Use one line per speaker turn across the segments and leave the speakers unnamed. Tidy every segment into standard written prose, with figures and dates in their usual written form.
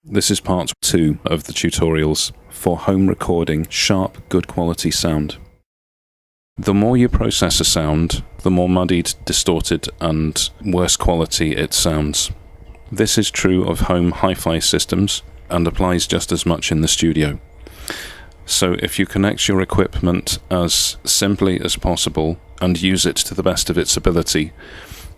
This is part 2 of the tutorials for home recording sharp, good quality sound. The more you process a sound, the more muddied, distorted, and worse quality it sounds. This is true of home hi-fi systems and applies just as much in the studio. So if you connect your equipment as simply as possible and use it to the best of its ability,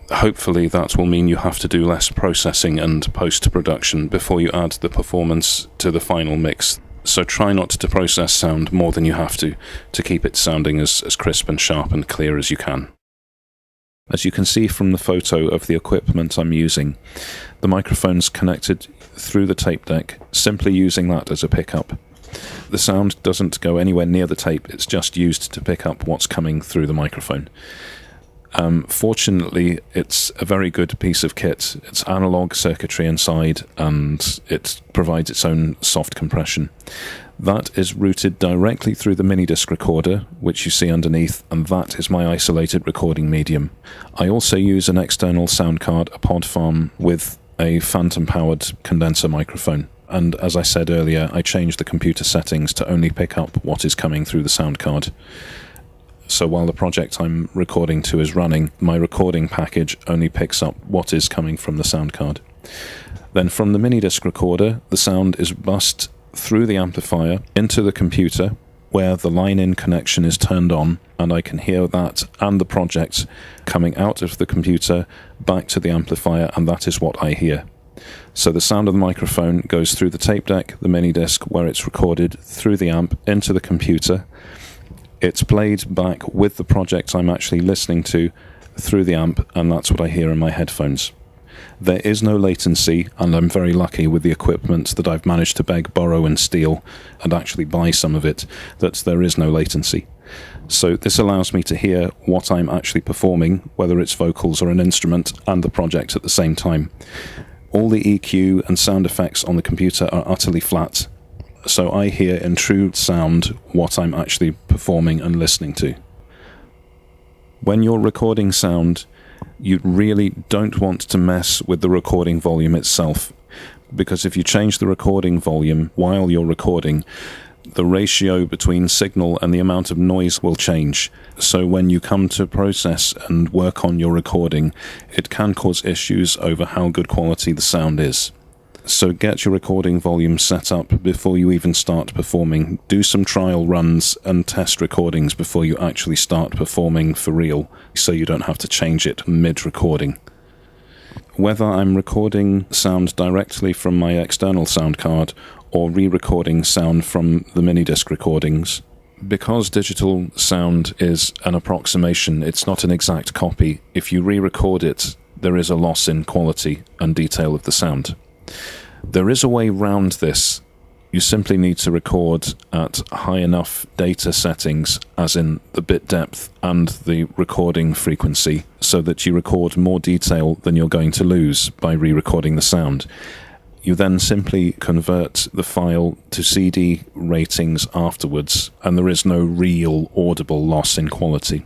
hopefully that will mean you have to do less processing and post-production before you add the performance to the final mix. So try not to process sound more than you have to keep it sounding as crisp and sharp and clear as you can. As you can see from the photo of the equipment I'm using, the microphone's connected through the tape deck, simply using that as a pickup. The sound doesn't go anywhere near the tape, it's just used to pick up what's coming through the microphone. Fortunately, it's a very good piece of kit. It's analog circuitry inside, and it provides its own soft compression. That is routed directly through the Minidisc recorder, which you see underneath, and that is my isolated recording medium. I also use an external sound card, a pod farm, with a phantom-powered condenser microphone. And as I said earlier, I changed the computer settings to only pick up what is coming through the sound card. So while the project I'm recording to is running, my recording package only picks up what is coming from the sound card. Then from the Minidisc recorder, the sound is bussed through the amplifier into the computer, where the line-in connection is turned on, and I can hear that and the project coming out of the computer back to the amplifier, and that is what I hear. So the sound of the microphone goes through the tape deck, the Minidisc, where it's recorded, through the amp, into the computer. It's played back with the project I'm actually listening to through the amp, and that's what I hear in my headphones. There is no latency, and I'm very lucky with the equipment that I've managed to beg, borrow and steal, and actually buy some of it, that there is no latency. So this allows me to hear what I'm actually performing, whether it's vocals or an instrument, and the project at the same time. All the EQ and sound effects on the computer are utterly flat, so I hear in true sound what I'm actually performing and listening to. When you're recording sound, you really don't want to mess with the recording volume itself, because if you change the recording volume while you're recording, the ratio between signal and the amount of noise will change. So when you come to process and work on your recording, it can cause issues over how good quality the sound is. So get your recording volume set up before you even start performing. Do some trial runs and test recordings before you actually start performing for real, so you don't have to change it mid-recording. Whether I'm recording sound directly from my external sound card or re-recording sound from the Minidisc recordings, because digital sound is an approximation, it's not an exact copy. If you re-record it, there is a loss in quality and detail of the sound. There is a way round this. You simply need to record at high enough data settings, as in the bit depth and the recording frequency, so that you record more detail than you're going to lose by re-recording the sound. You then simply convert the file to CD ratings afterwards, and there is no real audible loss in quality.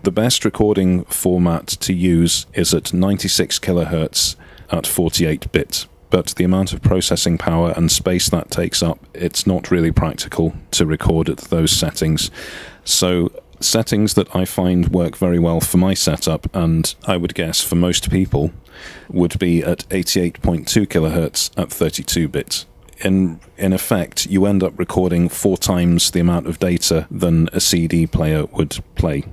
The best recording format to use is at 96 kHz at 48-bit. But the amount of processing power and space that takes up, it's not really practical to record at those settings. So settings that I find work very well for my setup, and I would guess for most people, would be at 88.2 kHz at 32-bit. In effect, you end up recording 4 times the amount of data than a CD player would play.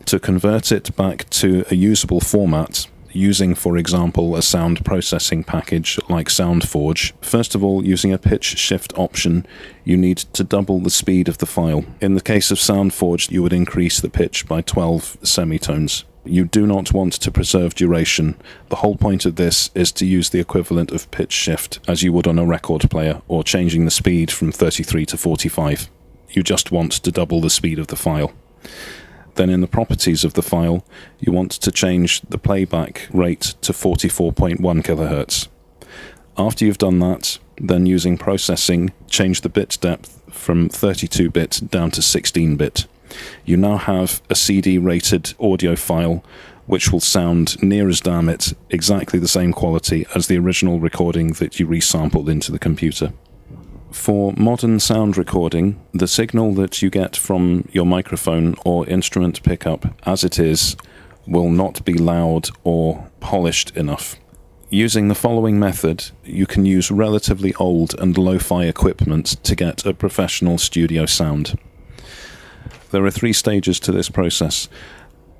To convert it back to a usable format, using, for example, a sound processing package like SoundForge, first of all, using a pitch shift option, you need to double the speed of the file. In the case of SoundForge, you would increase the pitch by 12 semitones. You do not want to preserve duration. The whole point of this is to use the equivalent of pitch shift as you would on a record player, or changing the speed from 33 to 45. You just want to double the speed of the file. Then in the properties of the file, you want to change the playback rate to 44.1 kHz. After you've done that, then using processing, change the bit depth from 32-bit down to 16-bit. You now have a CD-rated audio file which will sound near as damn it exactly the same quality as the original recording that you resampled into the computer. For modern sound recording, the signal that you get from your microphone or instrument pickup as it is will not be loud or polished enough. Using the following method, you can use relatively old and lo-fi equipment to get a professional studio sound. There are 3 stages to this process.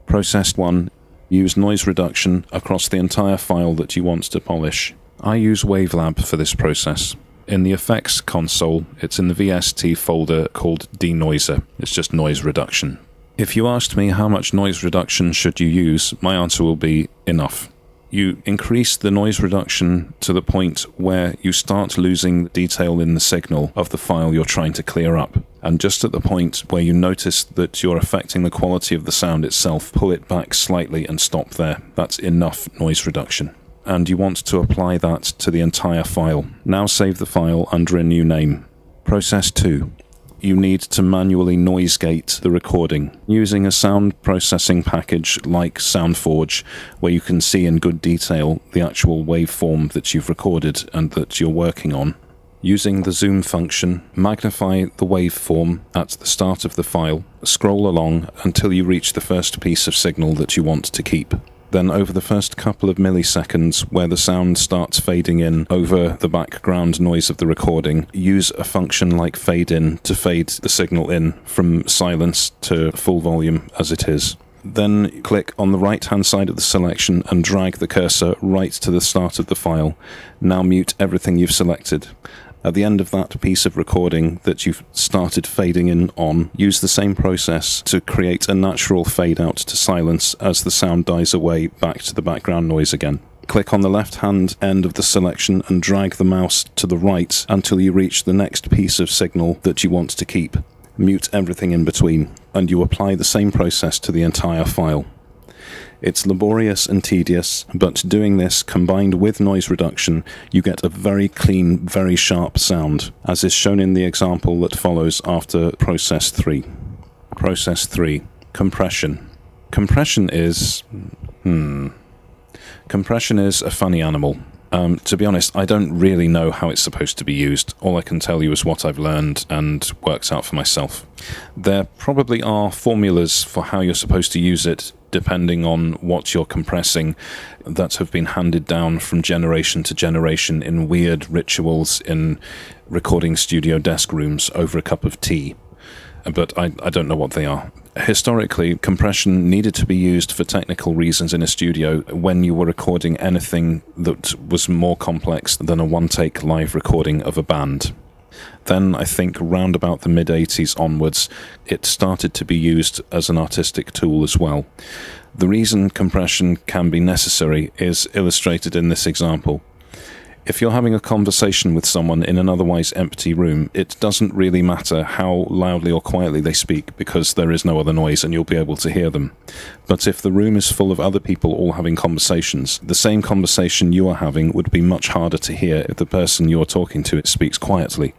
Process 1, use noise reduction across the entire file that you want to polish. I use Wavelab for this process. In the effects console, it's in the VST folder called Denoiser. It's just noise reduction. If you asked me how much noise reduction should you use, my answer will be enough. You increase the noise reduction to the point where you start losing detail in the signal of the file you're trying to clear up. And just at the point where you notice that you're affecting the quality of the sound itself, pull it back slightly and stop there. That's enough noise reduction. And you want to apply that to the entire file. Now save the file under a new name. Process 2. You need to manually noise gate the recording using a sound processing package like SoundForge, where you can see in good detail the actual waveform that you've recorded and that you're working on. Using the zoom function, magnify the waveform at the start of the file, scroll along until you reach the first piece of signal that you want to keep. Then over the first couple of milliseconds, where the sound starts fading in over the background noise of the recording, use a function like fade in to fade the signal in from silence to full volume as it is. Then click on the right-hand side of the selection and drag the cursor right to the start of the file. Now mute everything you've selected. At the end of that piece of recording that you've started fading in on, use the same process to create a natural fade out to silence as the sound dies away back to the background noise again. Click on the left-hand end of the selection and drag the mouse to the right until you reach the next piece of signal that you want to keep. Mute everything in between, and you apply the same process to the entire file. It's laborious and tedious, but doing this combined with noise reduction, you get a very clean, very sharp sound, as is shown in the example that follows after Process 3. Process 3. Compression. Compression is a funny animal. To be honest, I don't really know how it's supposed to be used. All I can tell you is what I've learned and works out for myself. There probably are formulas for how you're supposed to use it, depending on what you're compressing, that have been handed down from generation to generation in weird rituals in recording studio desk rooms over a cup of tea. But I don't know what they are. Historically, compression needed to be used for technical reasons in a studio when you were recording anything that was more complex than a one-take live recording of a band. Then, I think, round about the mid-80s onwards, it started to be used as an artistic tool as well. The reason compression can be necessary is illustrated in this example. If you're having a conversation with someone in an otherwise empty room, it doesn't really matter how loudly or quietly they speak because there is no other noise and you'll be able to hear them. But if the room is full of other people all having conversations, the same conversation you are having would be much harder to hear if the person you're talking to speaks quietly.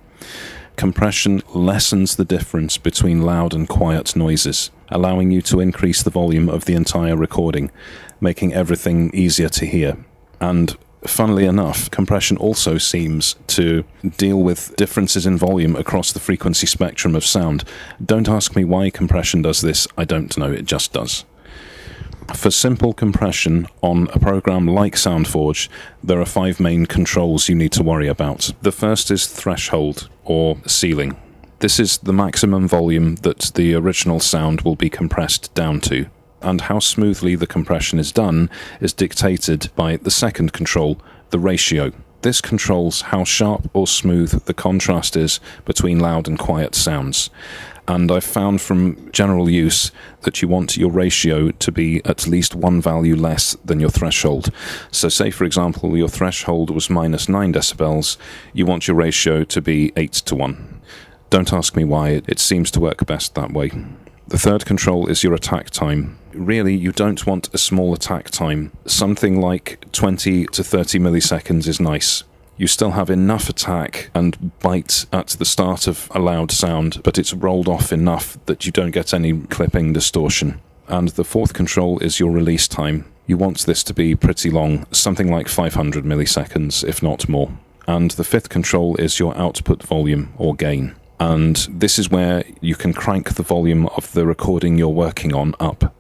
Compression lessens the difference between loud and quiet noises, allowing you to increase the volume of the entire recording, making everything easier to hear. And funnily enough, compression also seems to deal with differences in volume across the frequency spectrum of sound. Don't ask me why compression does this, I don't know, it just does. For simple compression on a program like SoundForge, there are 5 main controls you need to worry about. The first is threshold, or ceiling. This is the maximum volume that the original sound will be compressed down to. And how smoothly the compression is done is dictated by the second control, the ratio. This controls how sharp or smooth the contrast is between loud and quiet sounds. And I've found from general use that you want your ratio to be at least one value less than your threshold. So say, for example, your threshold was minus 9 decibels, you want your ratio to be 8:1. Don't ask me why, it seems to work best that way. The third control is your attack time. Really, you don't want a small attack time. Something like 20 to 30 milliseconds is nice. You still have enough attack and bite at the start of a loud sound, but it's rolled off enough that you don't get any clipping distortion. And the fourth control is your release time. You want this to be pretty long, something like 500 milliseconds, if not more. And the fifth control is your output volume, or gain. And this is where you can crank the volume of the recording you're working on up.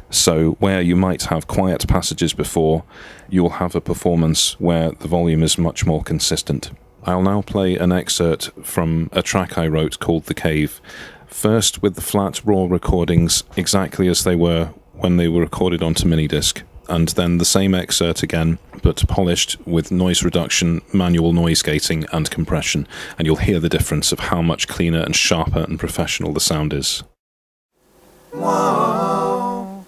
So where you might have quiet passages before, you'll have a performance where the volume is much more consistent. I'll now play an excerpt from a track I wrote called The Cave, first with the flat raw recordings exactly as they were when they were recorded onto Minidisc, and then the same excerpt again, but polished with noise reduction, manual noise gating and compression, and you'll hear the difference of how much cleaner and sharper and professional the sound is.
Whoa,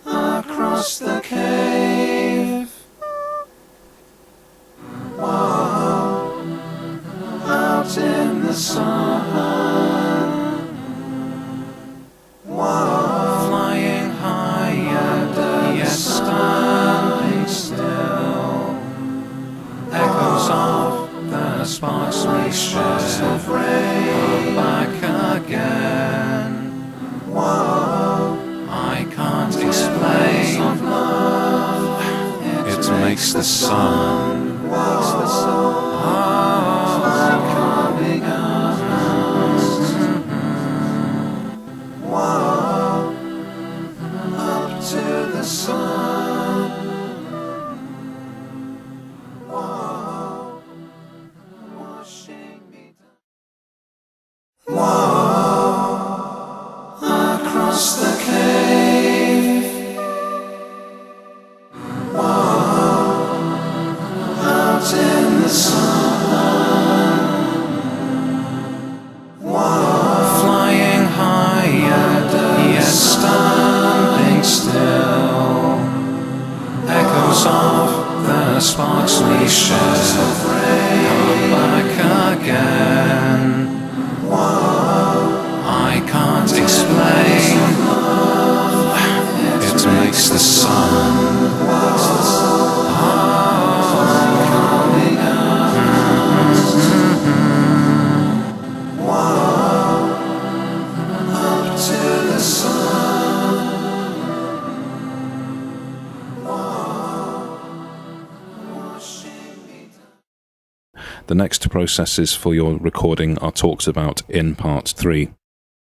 across the cave. Whoa, out in the sun. Whoa, flying higher, yet standing still. Echoes of the sparks we share of rain back again. Whoa, I can't explain of love. It makes the sun. Coming out. Whoa, up to the sun. Whoa, washing me down. Whoa, across the cave. Whoa, out in the sun. Whoa, flying higher, yet standing still. Echoes of the sparks we share come back again. Whoa, I can't explain. It makes the sun. Coming out. Whoa, up to the sun. Whoa, washing me down.
The next processes for your recording are talked about in part 3.